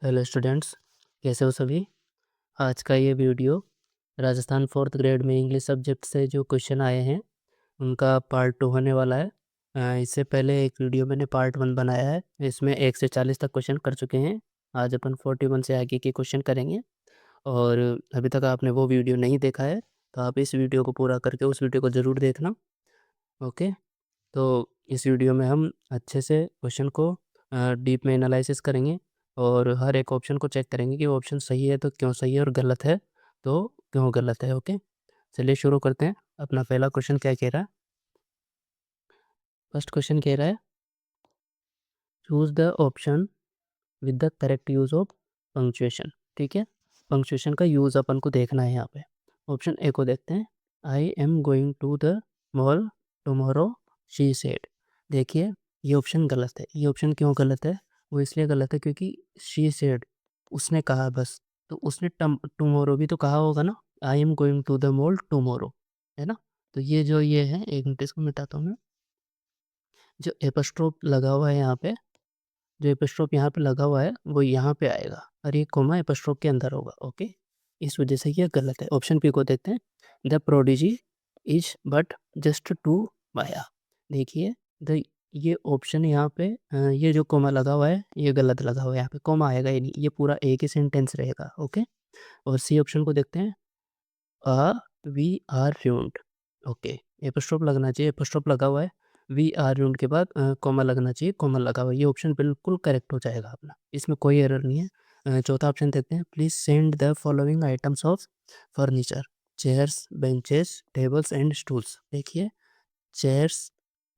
Hello students, कैसे हो सभी। आज का ये वीडियो राजस्थान 4th ग्रेड में इंग्लिश सब्जेक्ट से जो क्वेश्चन आए हैं उनका पार्ट 2 होने वाला है। इससे पहले एक वीडियो मैंने पार्ट 1 बनाया है, इसमें 1 से 40 तक क्वेश्चन कर चुके हैं। आज अपन 41 से आगे के क्वेश्चन करेंगे और अभी तक आपने वो वीडियो नहीं देखा है तो आप इस वीडियो को पूरा करके उस वीडियो को ज़रूर देखना। ओके, तो इस वीडियो में हम अच्छे से क्वेश्चन को डीप में एनालिसिस करेंगे और हर एक ऑप्शन को चेक करेंगे कि वो ऑप्शन सही है तो क्यों सही है और गलत है तो क्यों गलत है। ओके, चलिए शुरू करते हैं। अपना पहला क्वेश्चन क्या कह रहा है। फर्स्ट क्वेश्चन कह रहा है choose the option with the correct use of punctuation. ठीक है, पंक्चुएशन का यूज़ अपन को देखना है यहाँ पे। ऑप्शन ए को देखते हैं। I am going to the mall tomorrow she said. देखिए, ये ऑप्शन गलत है। ये ऑप्शन क्यों गलत है? वो इसलिए गलत है क्योंकि शी सेड उसने कहा बस, तो उसने टुमारो भी तो कहा होगा ना। I am going to the mall tomorrow, है ना। तो ये है, एक मिनट इसको मिटाता हूँ मैं। जो एपस्ट्रोफ लगा हुआ है यहाँ पे, जो एपस्ट्रोफ यहाँ पे लगा हुआ है वो यहाँ पे आएगा और ये कोमा एपस्ट्रोफ के अंदर होगा। ओके, इस वजह से ये गलत है। ऑप्शन पी को देखते हैं। The prodigy is but just two माया। देखिए, द ये ऑप्शन यहाँ पे ये जो कोमा लगा हुआ है ये गलत लगा हुआ है। यहाँ पे कोमा आएगा ही नहीं, ये पूरा एक ही सेंटेंस रहेगा। ओके, और सी ऑप्शन को देखते हैं। We are ruined. Okay, apostrophe लगना चाहिए, एपस्ट्रोफ लगा हुआ है। वी आर रून्ड के बाद कॉमा लगना चाहिए, कॉमा लगा हुआ है। ये ऑप्शन बिल्कुल करेक्ट हो जाएगा अपना, इसमें कोई एरर नहीं है। चौथा ऑप्शन देखते हैं। Please send the following items of furniture, chairs, benches, tables and stools. देखिए, चेयर्स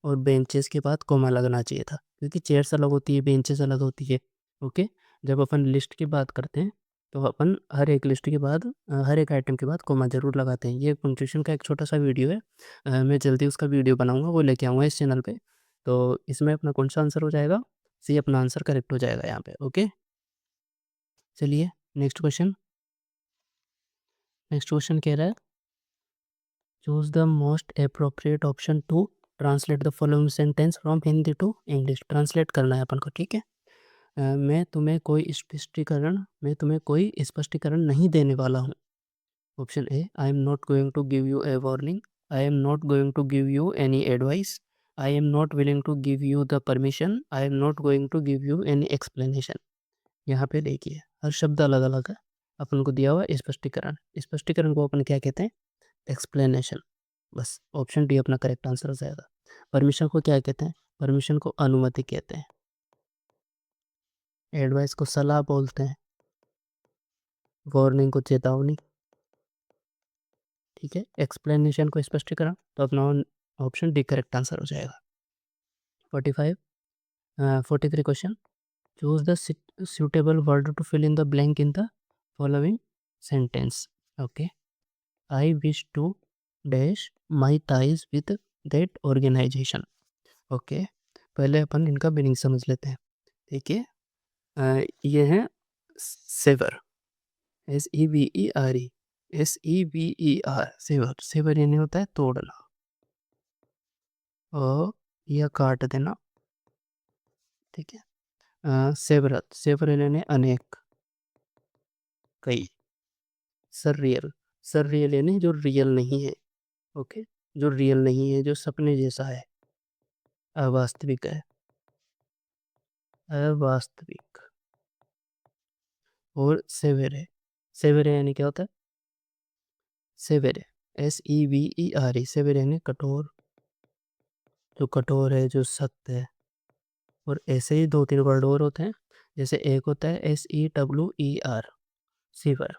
और बेंचेस के बाद कॉमा लगना चाहिए था क्योंकि चेयर्स अलग होती है, बेंचेस अलग होती है। ओके, जब अपन लिस्ट की बात करते हैं तो अपन हर एक लिस्ट के बाद हर एक आइटम के बाद कॉमा ज़रूर लगाते हैं। ये पंक्चुएशन का एक छोटा सा वीडियो है। मैं जल्दी उसका वीडियो बनाऊंगा, वो लेके आऊँगा इस चैनल पे। तो इसमें अपना कौन सा आंसर हो जाएगा? सी अपना आंसर करेक्ट हो जाएगा यहाँ पे। ओके, चलिए नेक्स्ट क्वेश्चन। नेक्स्ट क्वेश्चन कह रहा है choose the most appropriate option to translate the following sentence from Hindi to English. Translate करना है अपन को, ठीक है। मैं तुम्हें कोई स्पष्टीकरण नहीं देने वाला हूँ। Option A, I am not going to give you a warning, I am not going to give you any advice, I am not willing to give you the permission, I am not going to give you any explanation. यहाँ पे देखिए, हर शब्द अलग अलग है। अपन को दिया हुआ है स्पष्टीकरण। स्पष्टीकरण को अपन क्या कहते हैं? एक्सप्लेनेशन। बस ऑप्शन डी अपना करेक्ट आंसर हो जाएगा। परमिशन को क्या कहते हैं? परमिशन को अनुमति कहते हैं। एडवाइस को सलाह बोलते हैं। वार्निंग को चेतावनी। ठीक है, एक्सप्लेनेशन को स्पष्टीकरण। तो अपना ऑप्शन डी करेक्ट आंसर हो जाएगा। 45 43 question. Choose the suitable word to fill in the blank in the following sentence. Okay, I wish to dash my ties with that organization. Okay, पहले अपन इनका मीनिंग समझ लेते हैं। देखिए, ये है severe, SEVERE, SEVER, sever. Sever यानी होता है तोड़ना और या काट देना। ठीक है, सेवरत, सेवर यानी अनेक, कई। सररियल, सररियल यानी जो रियल नहीं है। ओके, जो रियल नहीं है, जो सपने जैसा है, अवास्तविक है, अवास्तविक। और सेवेरे, सेवेरे यानी क्या होता है? सेवेरे, SEVERE, सेवेरे यानी कठोर, जो कठोर है, जो सख्त है। और ऐसे ही 2-3 वर्ड और होते हैं। जैसे एक होता है SEWER, सीवर।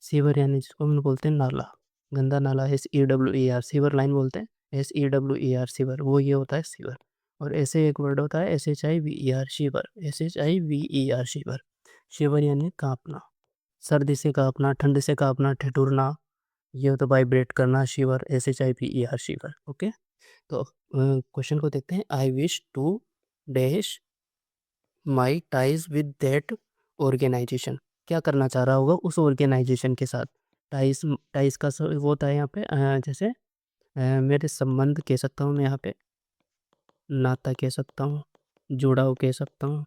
सीवर यानी जिसको हम बोलते हैं नाला, गंदा नाला, SEWER। सीवर लाइन बोलते हैं, SEWER, सीवर। वो ये होता है सीवर। और ऐसे एक वर्ड होता है SHIVER, शिवर, SHIVER, शिवर। शिवर यानी कांपना, सर्दी से कांपना, ठंड से कांपना, ठिठुरना। ये होता है वाइब्रेट करना, शिवर, SHIVER, शिवर। ओके, तो क्वेश्चन को देखते हैं। I wish to dash my ties with that organization. क्या करना चाह रहा होगा उस ऑर्गेनाइजेशन के साथ? टाइज, टाइज का वो होता है यहाँ पे जैसे मेरे संबंध कह सकता हूँ मैं यहाँ पे, नाता कह सकता हूँ, जुड़ाव कह सकता हूँ।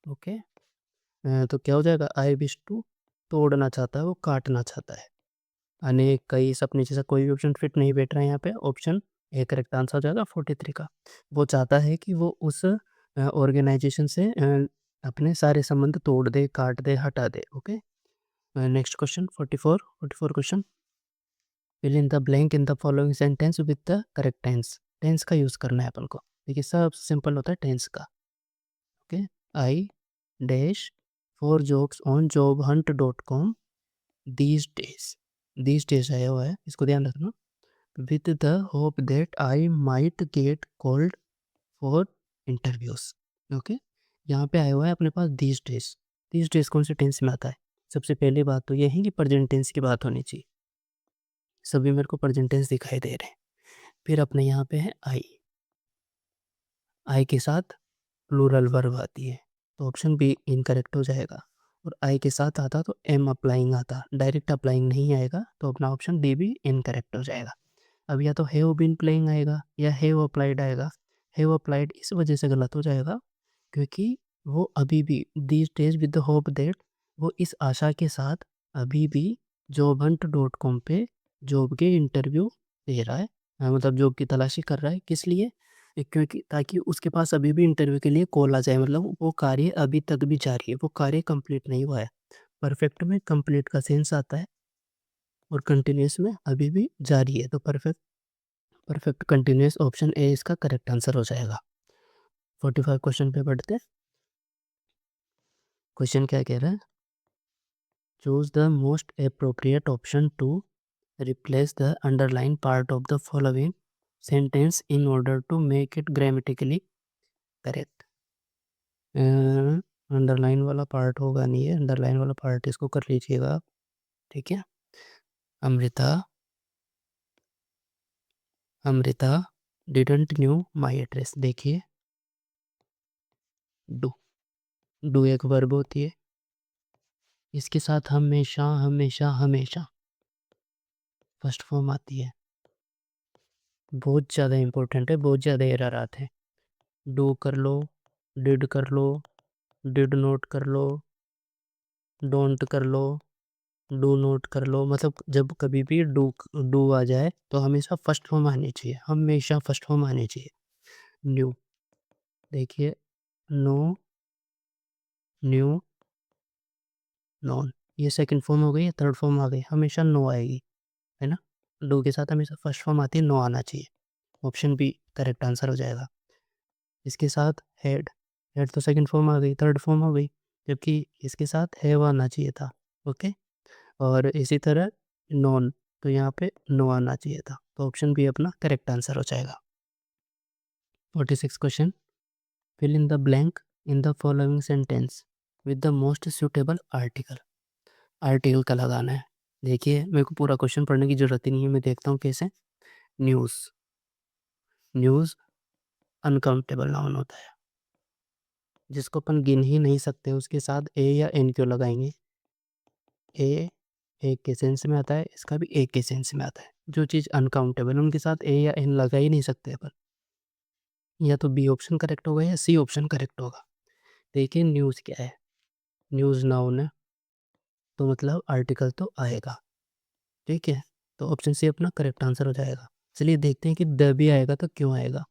ओके, तो क्या हो जाएगा, आई विश टू, तोड़ना चाहता है, वो काटना चाहता है। अनेक, कई, सपने जैसा कोई भी ऑप्शन फिट नहीं बैठ रहा है यहाँ पे। ऑप्शन ए करेक्ट आंसर हो जाएगा 43 का। वो चाहता है कि वो उस ऑर्गेनाइजेशन से अपने सारे संबंध तोड़ दे, काट दे, हटा दे। Okay, next question 44 question. Fill in the blank in the following sentence with the correct tense. Tense का यूज़ करना है अपन को। देखिए सबसे सिंपल होता है टेंस का। Okay, I dash for jobs on job Hunt dot com these days आया हुआ है, इसको ध्यान रखना। With the hope that I might get called for interviews. Okay, यहाँ पे आया हुआ है अपने पास दीज डेज। दीज डेज कौन से टेंस में आता है? सबसे पहली बात तो ये है कि प्रेजेंट टेंस की बात होनी चाहिए। सभी मेरे को प्रेजेंट टेंस दिखाई दे रहे हैं। फिर अपने यहाँ पे है आई, आई के साथ प्लूरल वर्ब आती है, तो ऑप्शन बी इनकरेक्ट हो जाएगा। और आई के साथ आता तो एम अप्लाइंग आता, डायरेक्ट अप्लाइंग नहीं आएगा, तो अपना ऑप्शन डी भी इनकरेक्ट हो जाएगा। अब या तो हैव बीन प्लेइंग आएगा या हैव अप्लाइड आएगा। हैव अप्लाइड इस वजह से गलत हो जाएगा क्योंकि वो अभी भी these days with the hope that, वो इस आशा के साथ अभी भी जॉब हंट डॉट कॉम पे जॉब के इंटरव्यू दे रहा है। मतलब जॉब की तलाशी कर रहा है, किस लिए? क्योंकि ताकि उसके पास अभी भी इंटरव्यू के लिए कॉल आ जाए, मतलब वो कार्य अभी तक भी जारी है, वो कार्य कंप्लीट नहीं हुआ है। परफेक्ट में कंप्लीट का सेंस आता है और कंटिन्यूस में अभी भी जारी है, तो perfect perfect continuous option A इसका करेक्ट आंसर हो जाएगा। 45 क्वेश्चन पे बढ़ते हैं। क्वेश्चन क्या कह रहा है? Choose the most appropriate option to replace the underline part of the following sentence in order to make it grammatically correct. Underline वाला पार्ट होगा नहीं है, अंडरलाइन वाला पार्ट इसको कर लीजिएगा, ठीक है। Amrita Amrita didn't knew my address. देखिए डू, डू एक वर्ब होती है, इसके साथ हमेशा हमेशा हमेशा फर्स्ट फॉर्म आती है। बहुत ज़्यादा इंपॉर्टेंट है, बहुत ज़्यादा एरर आते हैं। डू कर लो, डिड कर लो, डिड नोट कर लो, डोंट कर लो, डू नोट कर लो। मतलब जब कभी भी डू आ जाए तो हमेशा फर्स्ट फॉर्म आनी चाहिए, हमेशा फर्स्ट फॉर्म आनी चाहिए। न्यू, देखिए नो, न्यू, नॉन, ये सेकंड फॉर्म हो गई, थर्ड फॉर्म आ गई, हमेशा नो आएगी, है ना। डू के साथ हमेशा फर्स्ट फॉर्म आती है, नो आना चाहिए। ऑप्शन बी करेक्ट आंसर हो जाएगा। इसके साथ हेड, हेड तो सेकंड फॉर्म आ गई, थर्ड फॉर्म हो गई, जबकि इसके साथ हैव आना चाहिए था। ओके, और इसी तरह नॉन, तो यहाँ पे नो आना चाहिए था, तो ऑप्शन बी अपना करेक्ट आंसर हो जाएगा। 46 question. Fill in the blank in the following sentence with the most suitable article. Article का लगाना है। देखिए मेरे को पूरा क्वेश्चन पढ़ने की जरूरत ही नहीं है, मैं देखता हूँ कैसे। न्यूज़, न्यूज़ अनकाउंटेबल नाउन होता है, जिसको अपन गिन ही नहीं सकते, उसके साथ ए या एन क्यों लगाएंगे? ए एक के सेंस में आता है, इसका भी एक के सेंस में आता है। जो चीज़ अनकाउंटेबल उनके साथ ए या एन लगा ही नहीं सकते अपन। या तो बी ऑप्शन करेक्ट होगा या सी ऑप्शन करेक्ट होगा। देखिए न्यूज़ क्या है? न्यूज़ नाउन है, तो मतलब आर्टिकल तो आएगा, ठीक है। तो ऑप्शन सी अपना करेक्ट आंसर हो जाएगा। चलिए देखते हैं कि द भी आएगा तो क्यों आएगा।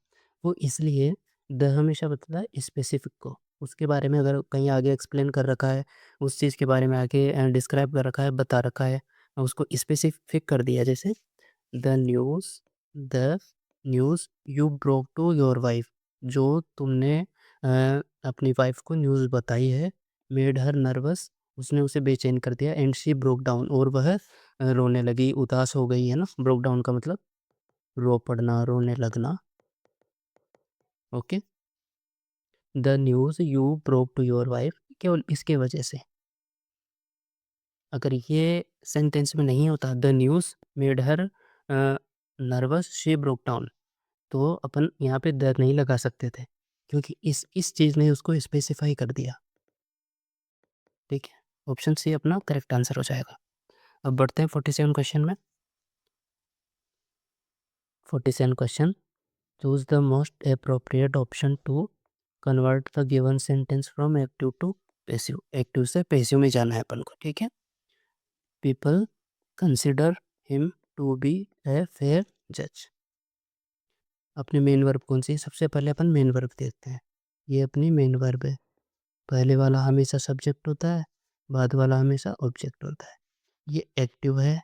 वो इसलिए, द हमेशा बताता है स्पेसिफिक को, उसके बारे में अगर कहीं आगे एक्सप्लेन कर रखा है, उस चीज़ के बारे में आगे डिस्क्राइब कर रखा है, बता रखा है, उसको स्पेसिफिक कर दिया। जैसे the news, the news you broke to your wife, जो तुमने अपनी वाइफ को न्यूज़ बताई है, मेड हर नर्वस, उसने उसे बेचैन कर दिया, एंड शी ब्रोक डाउन, और वह रोने लगी, उदास हो गई, है ना। ब्रोक डाउन का मतलब रो पड़ना, रोने लगना। Okay, the news you broke to your wife, केवल इसके वजह से। अगर ये सेंटेंस में नहीं होता the news made her nervous she broke down, तो अपन यहाँ पे द नहीं लगा सकते थे, क्योंकि इस चीज़ ने उसको स्पेसिफाई कर दिया, ठीक है। ऑप्शन सी अपना करेक्ट आंसर हो जाएगा। अब बढ़ते हैं 47 क्वेश्चन में। 47 question. Choose the most appropriate option to convert the given sentence from active to passive, active से पैसिव में जाना है अपन को, ठीक है। People consider him to be a fair जज। अपने मेन वर्ब कौन सी है? सबसे पहले अपन मेन वर्ब देखते हैं। ये अपनी मेन वर्ब है। पहले वाला हमेशा सब्जेक्ट होता है, बाद वाला हमेशा ऑब्जेक्ट होता है। ये एक्टिव है,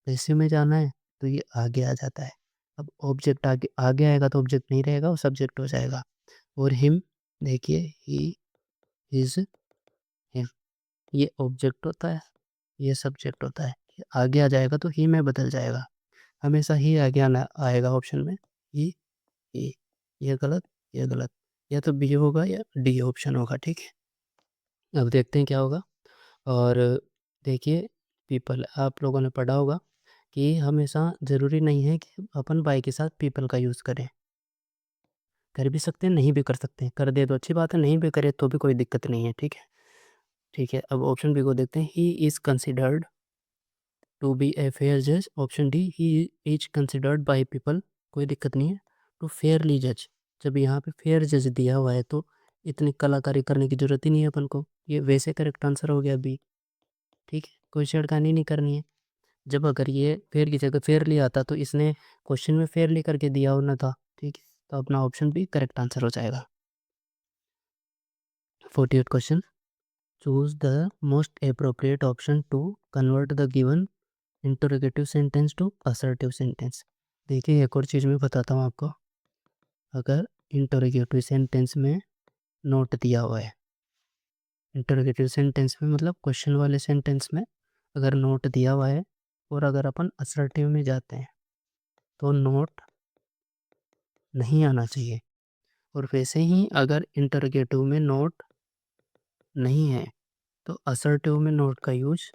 पैसिव में जाना है तो ये आगे आ जाता है। अब ऑब्जेक्ट आगे आगे आएगा तो ऑब्जेक्ट नहीं रहेगा, वो सब्जेक्ट हो जाएगा। और हिम, देखिए ही, हिज, हिम, ये ऑब्जेक्ट होता है, ये सब्जेक्ट होता है। ये आगे आ जाएगा तो ही में बदल जाएगा। हमेशा ही आगे आना आएगा ऑप्शन में। ही, ये गलत, ये गलत। या तो बी होगा या डी ऑप्शन होगा, ठीक है। अब देखते हैं क्या होगा। और देखिए पीपल, आप लोगों ने पढ़ा होगा कि हमेशा ज़रूरी नहीं है कि अपन बाई के साथ पीपल का यूज़ करें। कर भी सकते हैं, नहीं भी कर सकते हैं। कर दे तो अच्छी बात है, नहीं भी करे तो भी कोई दिक्कत नहीं है, ठीक है। ठीक है, अब ऑप्शन बी को देखते हैं। He is considered to be a fair जज। Option D, he is considered by people, कोई दिक्कत नहीं है, टू फेयरली जज। जब यहाँ पे फेयर जज दिया हुआ है तो इतनी कलाकारी करने की ज़रूरत ही नहीं है अपन को। ये वैसे करेक्ट आंसर हो गया बी, ठीक है। कोई छेड़खानी नहीं करनी है। जब अगर ये फेयर की जगह फेयरली आता तो इसने क्वेश्चन में फेयरली करके दिया होना था, ठीक है। तो अपना ऑप्शन बी करेक्ट आंसर हो जाएगा। 48 question, choose the most appropriate option to convert the given interrogative sentence to assertive sentence. देखिए एक और चीज़ मैं बताता हूँ आपको। अगर इंटरोगेटिव सेंटेंस में नोट दिया हुआ है, इंटरोगेटिव सेंटेंस में मतलब क्वेश्चन वाले सेंटेंस में अगर नोट दिया हुआ है और अगर अपन असर्टिव में जाते हैं तो नोट नहीं आना चाहिए। और वैसे ही अगर इंटरोगेटिव में नोट नहीं है तो असर्टिव में नोट का यूज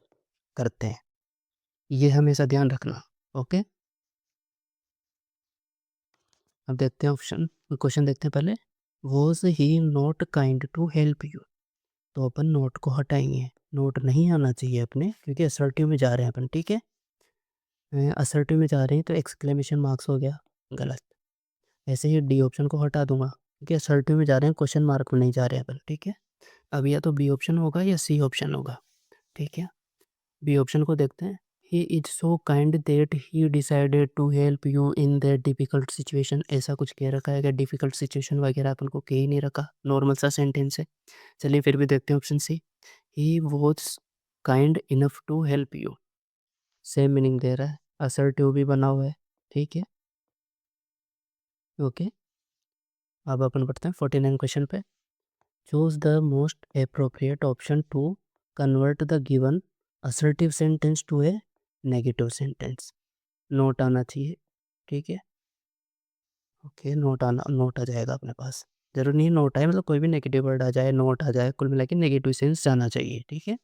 करते हैं। ये हमेशा ध्यान रखना, ओके। अब देखते हैं ऑप्शन, क्वेश्चन देखते हैं पहले। Was he not kind to help you. तो अपन नोट को हटाएंगे, नोट नहीं आना चाहिए अपने, क्योंकि असर्टिव में जा रहे हैं अपन, ठीक है। असर्टिव में जा रहे हैं तो एक्सक्लेमेशन मार्क्स हो गया गलत। ऐसे ही डी ऑप्शन को हटा दूंगा, क्योंकि असर्टिव में जा रहे हैं, क्वेश्चन मार्क में नहीं जा रहे हैं अपन, ठीक है। अब या तो बी ऑप्शन होगा या सी ऑप्शन होगा, ठीक है। बी ऑप्शन को देखते हैं। He is so kind that he decided to help you in that difficult situation. ऐसा कुछ कह रखा है क्या? डिफिकल्ट सिचुएशन वगैरह अपन को कह ही नहीं रखा, नॉर्मल सा सेंटेंस है। चलिए फिर भी देखते हैं option C. He was kind enough to help you, same meaning दे रहा है, असर्टिव भी बना हुआ है, ठीक है, ओके। अब अपन बढ़ते हैं 49 क्वेश्चन पे। Choose the most appropriate option to convert the given assertive sentence to a negative sentence. Note आना चाहिए, ठीक है, ओके। नोट आ जाएगा अपने पास। जरूर नहीं नोट आए, मतलब कोई भी नेगेटिव वर्ड आ जाए, नोट आ जाए, कुल मिला के नेगेटिव सेंस जाना चाहिए, ठीक है।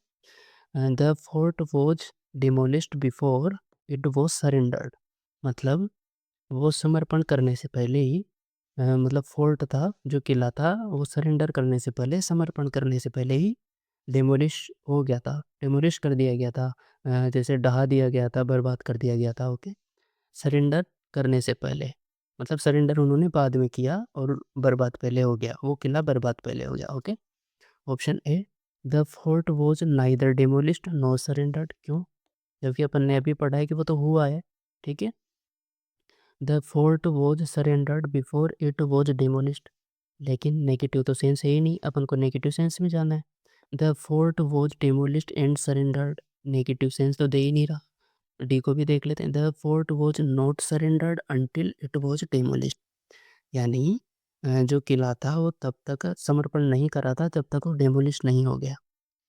The fort was demolished before it was surrendered. मतलब वो समर्पण करने से पहले ही, मतलब फोर्ट था, जो किला था, वो सरेंडर करने से पहले, समर्पण करने से पहले ही डेमोलिश हो गया था, डेमोलिश कर दिया गया था। जैसे ढहा दिया गया था, बर्बाद कर दिया गया था, ओके। सरेंडर करने से पहले, मतलब सरेंडर उन्होंने बाद में किया और बर्बाद पहले हो गया, वो किला बर्बाद पहले हो गया, okay. Option A, the fort was neither demolished no surrendered. क्यों? जबकि अपन ने अभी पढ़ा है कि वो तो हुआ है, ठीक है। The fort was surrendered before it was demolished, लेकिन नेगेटिव तो सेंस है ही नहीं, अपन को नेगेटिव सेंस में जाना है। The fort was demolished and surrendered, negative sense तो दे ही नहीं रहा। डी को भी देख लेते हैं। The fort was not surrendered until it was demolished, यानी जो किला था वो तब तक समर्पण नहीं करा था जब तक वो डेमोलिश नहीं हो गया।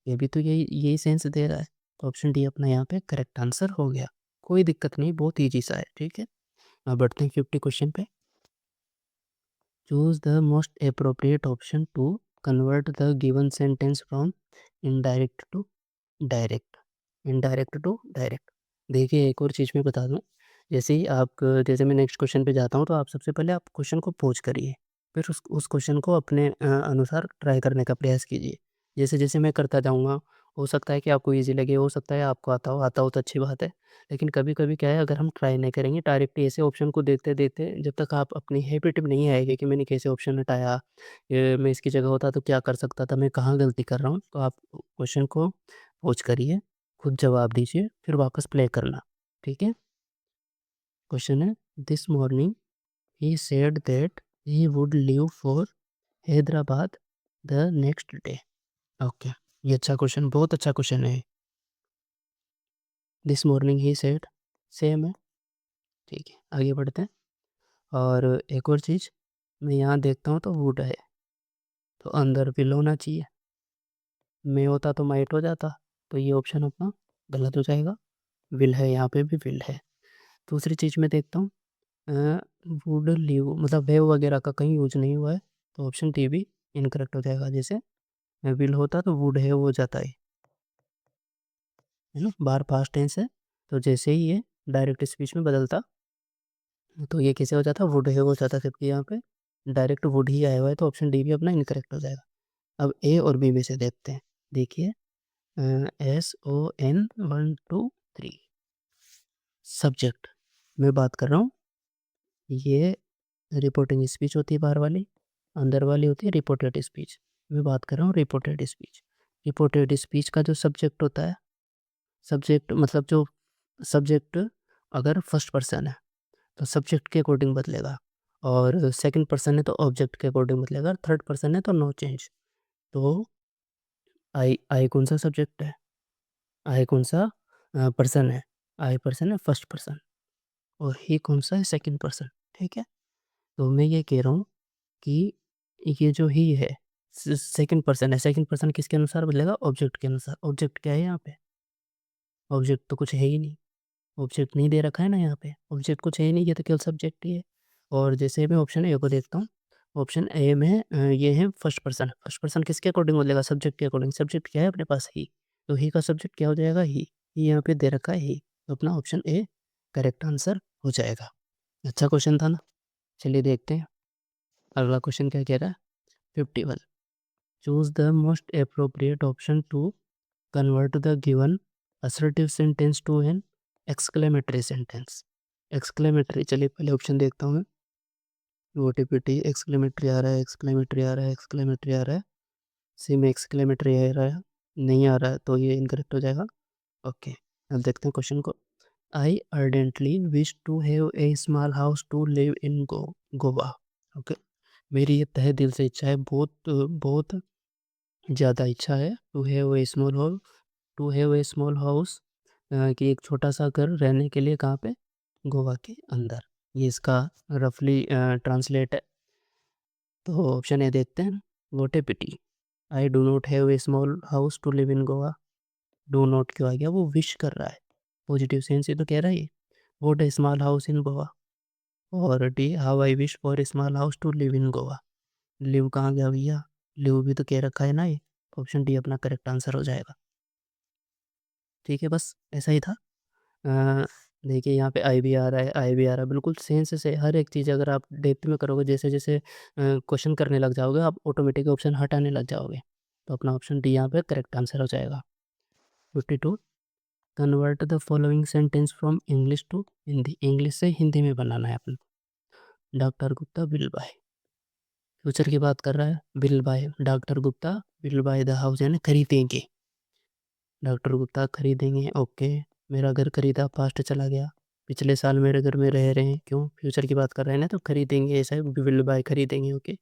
ये भी तो यही सेंस दे रहा है। तो ऑप्शन डी अपना यहाँ पे करेक्ट आंसर हो गया। कोई दिक्कत नहीं, बहुत ईजी सा है, ठीक है। अब बढ़ते हैं 50 क्वेश्चन पे। Choose the most appropriate option to convert the given sentence from indirect to direct, indirect to direct. देखिए एक और चीज़ मैं बता दूं, जैसे ही आप, जैसे मैं नेक्स्ट क्वेश्चन पे जाता हूँ तो आप सबसे पहले आप क्वेश्चन को पोज करिए, फिर उस क्वेश्चन को अपने अनुसार ट्राई करने का प्रयास कीजिए। जैसे जैसे मैं करता जाऊँगा हो सकता है कि आपको ईज़ी लगे, हो सकता है आपको आता हो तो अच्छी बात है। लेकिन कभी-कभी क्या है, अगर हम ट्राई नहीं करेंगे डायरेक्टली ऐसे ऑप्शन को देखते-देखते, जब तक आप अपनी हैबिट में नहीं आएगी कि मैंने कैसे ऑप्शन हटाया, ये मैं इसकी जगह होता तो क्या कर सकता था, मैं कहाँ गलती कर रहा हूँ, तो आप क्वेश्चन को पॉज़ करिए, खुद जवाब दीजिए, फिर वापस प्ले करना, ठीक है? क्वेश्चन है, this morning he said that he would leave for Hyderabad the next day. Okay, ये अच्छा क्वेश्चन, बहुत अच्छा क्वेश्चन है। This morning he said, same है, ठीक है, आगे बढ़ते हैं। और एक और चीज़, मैं यहाँ देखता हूँ तो वुड है, तो अंदर विल होना चाहिए, मैं होता तो माइट हो जाता, तो ये ऑप्शन अपना गलत हो जाएगा। विल है, यहाँ पे भी विल है। दूसरी चीज़ मैं देखता हूँ, वुड लीव मतलब वेव वगैरह का कहीं यूज नहीं हुआ है, तो ऑप्शन डी भी इनकरेक्ट हो जाएगा। जैसे विल होता तो वुड है हो जाता है ना, बार पास्ट टेंस है, तो जैसे ही ये डायरेक्ट स्पीच में बदलता तो ये कैसे हो जाता, वुड है हो जाता, जबकि यहाँ पे डायरेक्ट वुड ही आया हुआ है, तो ऑप्शन डी भी अपना इनकरेक्ट हो जाएगा। अब ए और बी में से देखते हैं, देखिए SON 1 2 3 सब्जेक्ट मैं बात कर रहा हूँ, ये रिपोर्टिंग स्पीच होती है बाहर वाली, अंदर वाली होती है रिपोर्टेड स्पीच। मैं बात कर रहा हूँ रिपोर्टेड स्पीच। रिपोर्टेड स्पीच का जो सब्जेक्ट होता है, सब्जेक्ट मतलब जो सब्जेक्ट अगर फर्स्ट पर्सन है तो सब्जेक्ट के अकॉर्डिंग बदलेगा, और सेकंड पर्सन है तो ऑब्जेक्ट के अकॉर्डिंग बदलेगा, और थर्ड पर्सन है तो नो चेंज। तो आई आई कौन सा सब्जेक्ट है, आई कौन सा पर्सन है, आई पर्सन है फर्स्ट पर्सन, और ही कौन सा है सेकंड पर्सन, ठीक है। तो मैं ये कह रहा हूँ कि ये जो ही है सेकंड पर्सन है, सेकंड पर्सन किसके अनुसार बदलेगा, ऑब्जेक्ट के अनुसार। ऑब्जेक्ट क्या है यहाँ पे, ऑब्जेक्ट तो कुछ है ही नहीं, ऑब्जेक्ट नहीं दे रखा है ना यहाँ पे, ऑब्जेक्ट कुछ है ही नहीं, ये तो केवल सब्जेक्ट ही है। और जैसे मैं ऑप्शन ए को देखता हूँ, ऑप्शन ए में ये है फर्स्ट पर्सन, फर्स्ट पर्सन किसके अकॉर्डिंग बोलेगा, सब्जेक्ट के अकॉर्डिंग। सब्जेक्ट क्या है अपने पास, ही, तो ही का सब्जेक्ट क्या हो जाएगा, ही यहाँ पे दे रखा है ही, तो अपना ऑप्शन ए करेक्ट आंसर हो जाएगा। अच्छा क्वेश्चन था ना, चलिए देखते हैं अगला क्वेश्चन क्या कह रहा है। 51, choose the most appropriate option to convert the given assertive sentence to an exclamatory sentence। Exclamatory, चलिए पहले ऑप्शन देखता हूँ मैं, OTPT एक्सक्लेमेटरी आ रहा है, एक्सक्लेमेटरी आ रहा है, एक्सक्लेमेटरी आ रहा है, सी में एक्सक्लेमेटरी आ रहा है, नहीं आ रहा है, तो ये इनकरेक्ट हो जाएगा। ओके, अब देखते हैं क्वेश्चन को। I ardently wish to have a small house to live in Goa. Okay, मेरी ये तहे दिल से इच्छा है, बहुत बहुत ज़्यादा इच्छा है, to have a small house, कि एक छोटा सा घर रहने के लिए, कहाँ पे, गोवा के अंदर। ये इसका रफली ट्रांसलेट है। तो ऑप्शन ए देखते हैं, what a pity, I do not have a small house to live in Goa. Do not क्यों आ गया, वो विश कर रहा है, पॉजिटिव सेंस ही तो कह रहा है ये, what a small house in Goa. और D, how I wish for a small house to live in Goa. Live कहाँ गया भैया, लिव भी तो कह रखा है ना ये, ऑप्शन डी अपना करेक्ट आंसर हो जाएगा। ठीक है, बस ऐसा ही था। अ, देखिए यहाँ पे आई भी आ रहा है, आई भी आ रहा है, बिल्कुल सेंस से हर एक चीज़ अगर आप डेप्थ में करोगे, जैसे-जैसे क्वेश्चन करने लग जाओगे, आप ऑटोमेटिक ऑप्शन हटाने लग जाओगे। तो अपना ऑप्शन डी यहाँ पे करेक्ट आंसर हो जाएगा। 52, convert the following sentence from English to Hindi. English से हिंदी में बनाना है अपन। Doctor Gupta will buy, future की बात कर रहा है, will buy, doctor Gupta will buy the house, यानी खरीदेंगे, डॉक्टर गुप्ता खरीदेंगे। ओके, मेरा घर खरीदा, पास्ट चला गया, पिछले साल मेरे घर में रह रहे हैं, क्यों, फ्यूचर की बात कर रहे हैं ना, तो खरीदेंगे ऐसा है, विल बाय खरीदेंगे। ओके,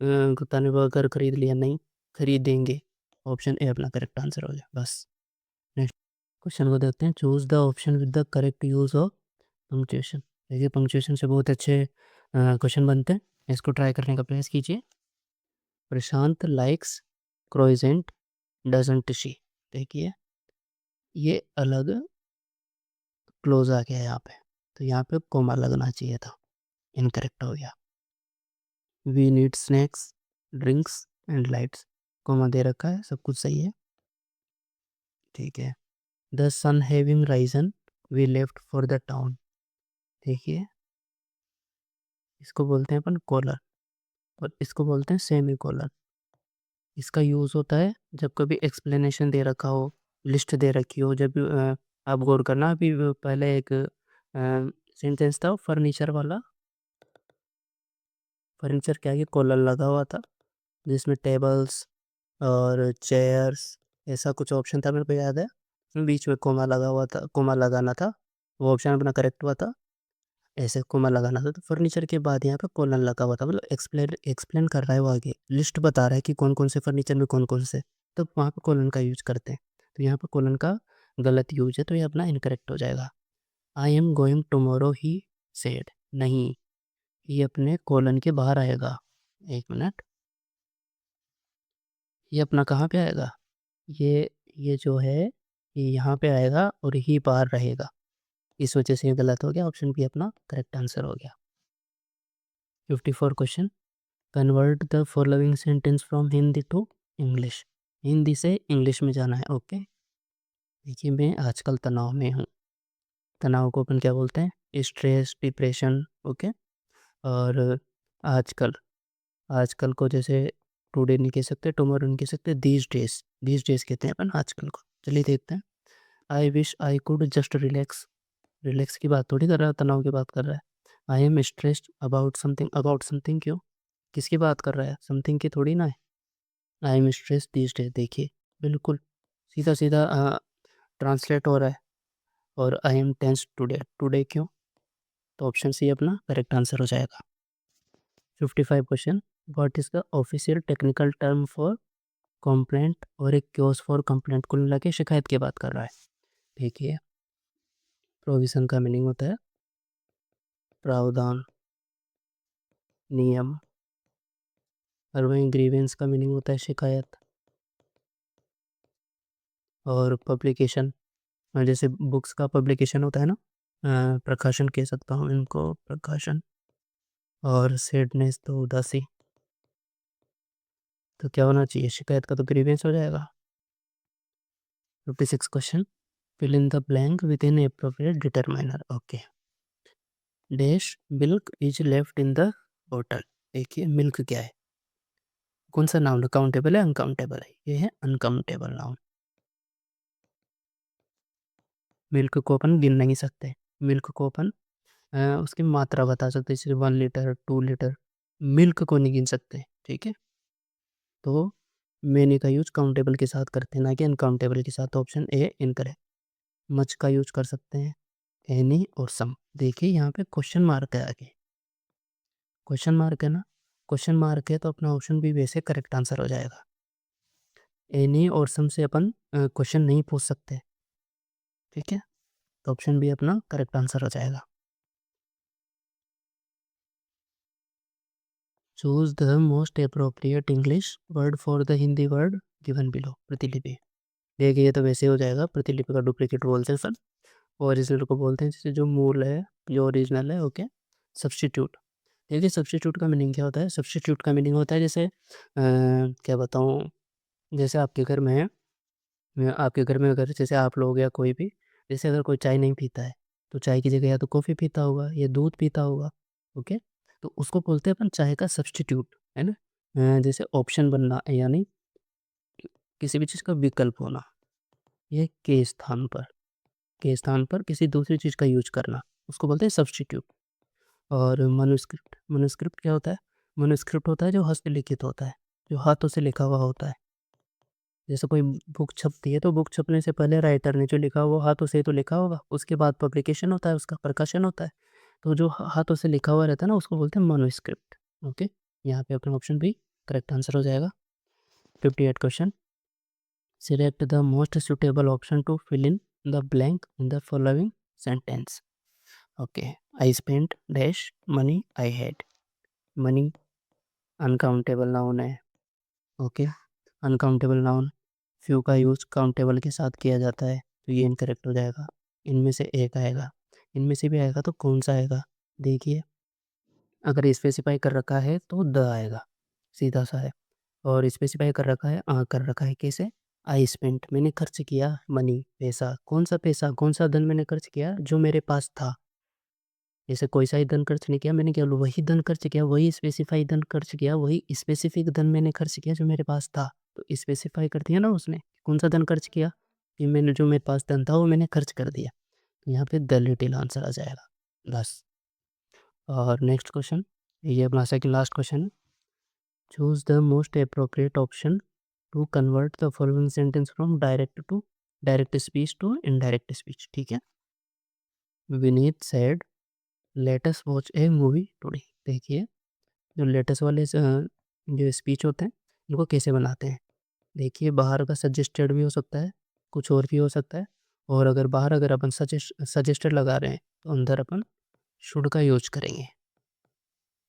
गुप्ता ने वो घर खरीद लिया, नहीं, खरीदेंगे। ऑप्शन ए अपना करेक्ट आंसर हो गया। बस नेक्स्ट क्वेश्चन को देखते हैं, choose the option with the correct use of punctuation. देखिए पंक्चुएशन से बहुत अच्छे क्वेश्चन बनते हैं, इसको ट्राई करने का प्रयास कीजिए। प्रशांत लाइक्स क्रोइजेंट डजंट शी, देखिए ये अलग क्लोज आ गया यहाँ पे, तो यहाँ पे कोमा लगना चाहिए था, इनकरेक्ट हो गया। We need snacks drinks and lights, comma दे रखा है, सब कुछ सही है, ठीक है। The sun having risen we left for the town, देखिए इसको बोलते हैं अपन कॉलर, और इसको बोलते हैं सेमी कॉलर, इसका यूज़ होता है जब कभी एक्सप्लेनेशन दे रखा हो, लिस्ट दे रखी हो, जब आप गौर करना अभी पहले एक सेंटेंस था फर्नीचर वाला, फर्नीचर के आगे कॉलर लगा हुआ था, जिसमें टेबल्स और चेयर्स ऐसा कुछ ऑप्शन था मेरे को याद है। बीच में कोमा लगा हुआ था, कोमा लगाना था, वो ऑप्शन अपना करेक्ट हुआ था, ऐसे कोमा लगाना था। तो फर्नीचर के बाद यहाँ पे कॉलन लगा हुआ था, मतलब एक्सप्लेन एक्सप्लेन कर रहा है वो आगे, लिस्ट बता रहा है कि कौन-कौन से फर्नीचर में कौन-कौन से, तो वहाँ पे कॉलन का यूज़ करते हैं। तो यहाँ पे कॉलन का गलत यूज़ है, तो ये अपना इनकरेक्ट हो जाएगा। आई am going tomorrow he said, नहीं, ये अपने कॉलन के बाहर आएगा। 1 मिनट, ये अपना कहाँ पे आएगा? ये जो है, ये यहाँ पे आएगा और ही बाहर रहेगा। इस वजह से ये गलत हो गया, ऑप्शन बी अपना करेक्ट आंसर हो गया। 54 question, convert the following sentence from Hindi to English. Hindi से इंग्लिश में जाना है, ओके। देखिए मैं आजकल तनाव में हूँ, तनाव को अपन क्या बोलते हैं? Stress, depression, okay. और आजकल, आजकल को जैसे टुडे नहीं कह सकते, टुमारो नहीं कह सकते, दीज डेज कहते हैं अपन आजकल को। चलिए देखते हैं। I wish I could just relax, relax की बात थोड़ी कर रहा है, तनाव की बात कर रहा है। I am stressed about something क्यों? किसकी बात कर रहा है? समथिंग की थोड़ी ना है। I am stressed these days, देखिए बिल्कुल सीधा-सीधा ट्रांसलेट हो रहा है। और I am tensed today, today क्यों? तो ऑप्शन सी अपना करेक्ट आंसर हो जाएगा। 55 question, what is the official technical term for complaint और एक क्योज फॉर कंप्लेंट? कुल मिला के शिकायत की बात कर रहा है। देखिए प्रोविज़न का मीनिंग होता है प्रावधान, नियम, और वहीं ग्रीवेंस का मीनिंग होता है शिकायत। और पब्लिकेशन, जैसे बुक्स का पब्लिकेशन होता है ना, प्रकाशन कह सकता हूँ इनको, प्रकाशन। और सैडनेस तो उदासी, तो क्या होना चाहिए? शिकायत का तो ग्रीवेंस हो जाएगा। 56 question, fill in the blank with an appropriate determiner, okay. Dash milk is left in the bottle, देखिए मिल्क क्या है? कौन सा नाउन है? काउंटेबल है, अनकाउंटेबल है? ये है अनकाउंटेबल नाउन। मिल्क को अपन गिन नहीं सकते, मिल्क को अपन उसकी मात्रा बता सकते हैं, जैसे 1 लीटर, 2 लीटर, मिल्क को नहीं गिन सकते, ठीक है? तो मेनी का यूज़ काउंटेबल के साथ करते हैं, ना कि अनकाउंटेबल के साथ। तो ऑप्शन ए इनकरेक्ट। मच का यूज़ कर सकते हैं, एनी और सम। देखिए यहाँ पे क्वेश्चन मार्क है आगे, क्वेश्चन मार्क है ना, क्वेश्चन मार्क है तो अपना ऑप्शन बी वैसे करेक्ट आंसर हो जाएगा। एनी और सम से अपन क्वेश्चन नहीं पूछ सकते, ठीक है? तो ऑप्शन बी अपना करेक्ट आंसर हो जाएगा। Choose the most appropriate English word for the Hindi word given below, प्रतिलिपि। देखिए ये तो वैसे हो जाएगा, प्रतिलिपि का डुप्लीकेट बोलते हैं सर, ओरिजिनल को बोलते हैं जैसे जो मूल है, जो ओरिजिनल है, ओके। सब्स्टिट्यूट, देखिए सब्स्टिट्यूट का मीनिंग क्या होता है? सब्स्टिट्यूट का मीनिंग होता है जैसे क्या बताऊँ, जैसे आपके घर में है, आपके घर में अगर जैसे आप लोग या कोई भी, जैसे अगर कोई चाय नहीं पीता है, तो चाय की जगह या तो कॉफ़ी पीता होगा या दूध पीता होगा, ओके? तो उसको बोलते हैं अपन चाय का सब्स्टिट्यूट, है ना? जैसे ऑप्शन बनना यानी किसी भी चीज़ का विकल्प होना, ये के स्थान पर किसी दूसरी चीज़ का यूज़ करना, उसको बोलते हैं सब्स्टिट्यूट। और मैन्युस्क्रिप्ट, मैन्युस्क्रिप्ट क्या होता है? मैन्युस्क्रिप्ट होता है जो हस्तलिखित होता है, जो हाथों से लिखा हुआ होता है। जैसे कोई बुक छपती है, तो बुक छपने से पहले राइटर ने जो लिखा वो हाथों से ही तो लिखा होगा, उसके बाद पब्लिकेशन होता है, उसका प्रकाशन होता है। तो जो हाथों से लिखा हुआ रहता है ना, उसको बोलते हैं मैन्युस्क्रिप्ट, ओके। यहाँ पे अपना ऑप्शन बी करेक्ट आंसर हो जाएगा। 58 question, select the most suitable option to fill in the blank in the following sentence, okay. I spent dash money I had, money uncountable noun है, okay. Uncountable noun, few का use countable के साथ किया जाता है, तो ये incorrect हो जाएगा। इनमें से एक आएगा, इनमें से भी आएगा तो कौन सा आएगा? देखिए अगर स्पेसिफाई कर रखा है तो द आएगा, सीधा सा है। और स्पेसिफाई कर रखा है, कर रखा है कैसे? आई स्पेंट, मैंने खर्च किया मनी, पैसा, पैसा, कौन सा धन मैंने खर्च किया? जो मेरे पास था। जैसे कोई सा ही धन खर्च नहीं किया मैंने, केवल वही धन खर्च किया, वही स्पेसिफाई धन खर्च किया, वही स्पेसिफिक धन मैंने खर्च किया जो मेरे पास था। तो स्पेसिफ़ाई कर दिया ना उसने, कौन सा धन खर्च किया, कि मैंने जो मेरे पास धन था वो मैंने खर्च कर दिया। तो यहाँ पे द लिटिल आंसर आ जाएगा बस। और नेक्स्ट क्वेश्चन, ये अपना सेकंड लास्ट क्वेश्चन है। Choose the most appropriate option to convert the following sentence from direct speech to indirect speech, ठीक है। Vineet said let us watch a movie today. देखिए, जो लेटेस्ट वाले जो स्पीच होते हैं, इनको कैसे बनाते हैं। देखिए, बाहर का सजेस्टेड भी हो सकता है, कुछ और भी हो सकता है, और अगर बाहर अगर अपन सजेस्टेड लगा रहे हैं, तो अंदर अपन शुड का यूज़ करेंगे,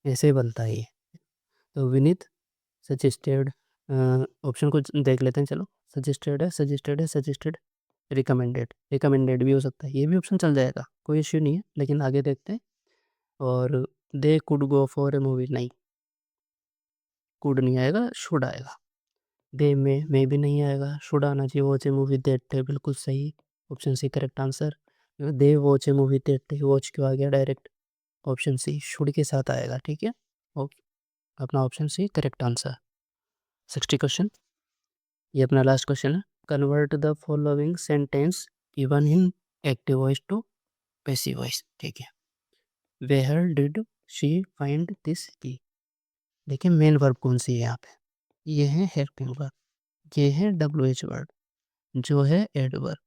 ऐसे बनता है ये। तो विनीत सजेस्टेड, ऑप्शन को देख लेते हैं, चलो। सजेस्टेड, रिकमेंडेड भी हो सकता है, ये भी ऑप्शन चल जाएगा, कोई इश्यू नहीं है, लेकिन आगे देखते हैं। और they could go for a movie, नहीं, कुड नहीं आएगा, शुड आएगा। दे में भी नहीं आएगा, शुड आना चाहिए। वॉच ए मूवी दैट है, बिल्कुल सही, option C correct answer. They watch a movie that, watch क्यों आ गया डायरेक्ट, ऑप्शन सी शुड के साथ आएगा, ठीक है। अपना option C correct answer. 60 question, ये अपना लास्ट क्वेश्चन है। Convert the following sentence given in active voice to passive voice, ठीक है। Where did she find this key. देखिए, मेन वर्ब कौन सी है यहाँ पे, ये है हेल्पिंग वर्ब, ये है WH वर्ड, जो है एडवर्ब,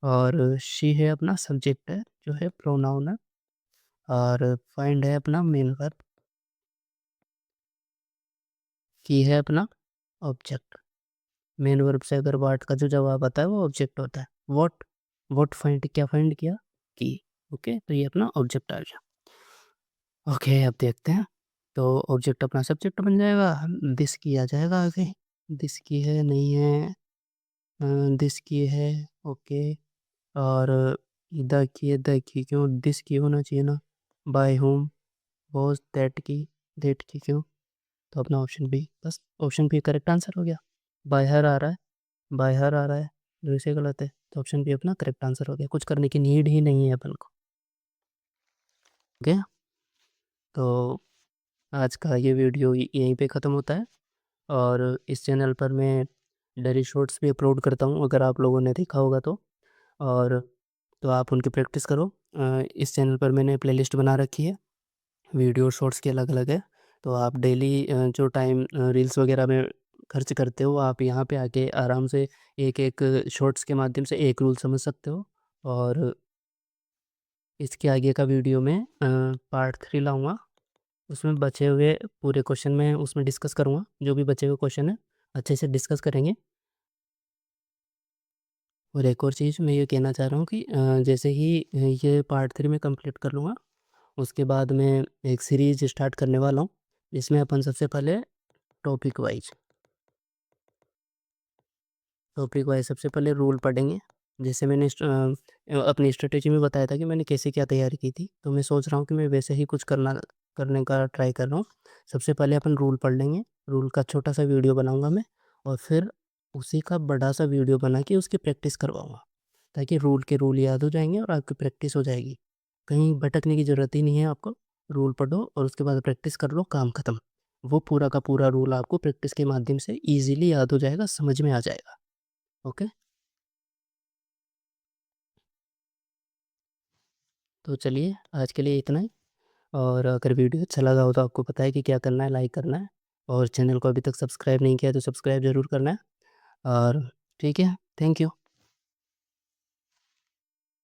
और शी है अपना सब्जेक्ट है, जो है प्रोनाउन है, और फाइंड है अपना मेन वर्ब, की है अपना ऑब्जेक्ट। मेन वर्ब से अगर वाट का जो जवाब आता है वो ऑब्जेक्ट होता है। वॉट फाइंड, क्या फाइंड किया, की। ओके, तो ये अपना ऑब्जेक्ट आ गया। ओके, अब देखते हैं। तो ऑब्जेक्ट अपना सब्जेक्ट बन जाएगा, दिस की आ जाएगा आगे, दिस की है नहीं है, दिस की है, ओके। और द की क्यों, दिस की होना चाहिए ना, बाय होम, वॉज दैट की क्यों, तो अपना ऑप्शन बी, बस ऑप्शन बी करेक्ट आंसर हो गया। बाय हर आ रहा है, बाय हर आ रहा है, जो इसे गलत है, तो ऑप्शन बी अपना करेक्ट आंसर हो गया, कुछ करने की नीड ही नहीं है अपन को। ओके, तो आज का ये वीडियो यहीं पे ख़त्म होता है, और इस चैनल पर मैं डेली शॉर्ट्स भी अपलोड करता हूँ, अगर आप लोगों ने देखा होगा तो। और तो आप उनकी प्रैक्टिस करो। इस चैनल पर मैंने प्लेलिस्ट बना रखी है, वीडियो शॉर्ट्स की अलग-अलग है, तो आप डेली जो टाइम रील्स वगैरह में खर्च करते हो, आप यहाँ पे आके आराम से एक-एक शॉर्ट्स के माध्यम से एक रूल समझ सकते हो। और इसके आगे का वीडियो में पार्ट 3 लाऊँगा, उसमें बचे हुए पूरे क्वेश्चन मैं उसमें डिस्कस करूँगा, जो भी बचे हुए क्वेश्चन हैं, अच्छे से डिस्कस करेंगे। और एक और चीज़ मैं ये कहना चाह रहा हूँ कि जैसे ही ये पार्ट 3 मैं कंप्लीट कर लूँगा, उसके बाद मैं एक सीरीज़ स्टार्ट करने वाला हूँ, जिसमें अपन सबसे पहले टॉपिक वाइज़ सबसे पहले रूल पढ़ेंगे। जैसे मैंने अपनी स्ट्रैटेजी में बताया था कि मैंने कैसे क्या तैयारी की थी, तो मैं सोच रहा हूँ कि मैं वैसे ही कुछ करने का ट्राई कर रहा हूँ। सबसे पहले अपन रूल पढ़ लेंगे, रूल का छोटा-सा वीडियो बनाऊँगा मैं, और फिर उसी का बड़ा-सा वीडियो बना के उसकी प्रैक्टिस करवाऊँगा, ताकि रूल के रूल याद हो जाएँगे और आपकी प्रैक्टिस हो जाएगी। कहीं भटकने की ज़रूरत ही नहीं है आपको, रूल पढ़ो और उसके बाद प्रैक्टिस कर लो, काम खत्म। वो पूरा का पूरा रूल आपको प्रैक्टिस के माध्यम से ईज़िली याद हो जाएगा, समझ में आ जाएगा। ओके? तो चलिए, आज के लिए इतना ही, और अगर वीडियो अच्छा लगा हो तो आपको पता है कि क्या करना है, लाइक करना है, और चैनल को अभी तक सब्सक्राइब नहीं किया है तो सब्सक्राइब ज़रूर करना है। और ठीक है, थैंक यू।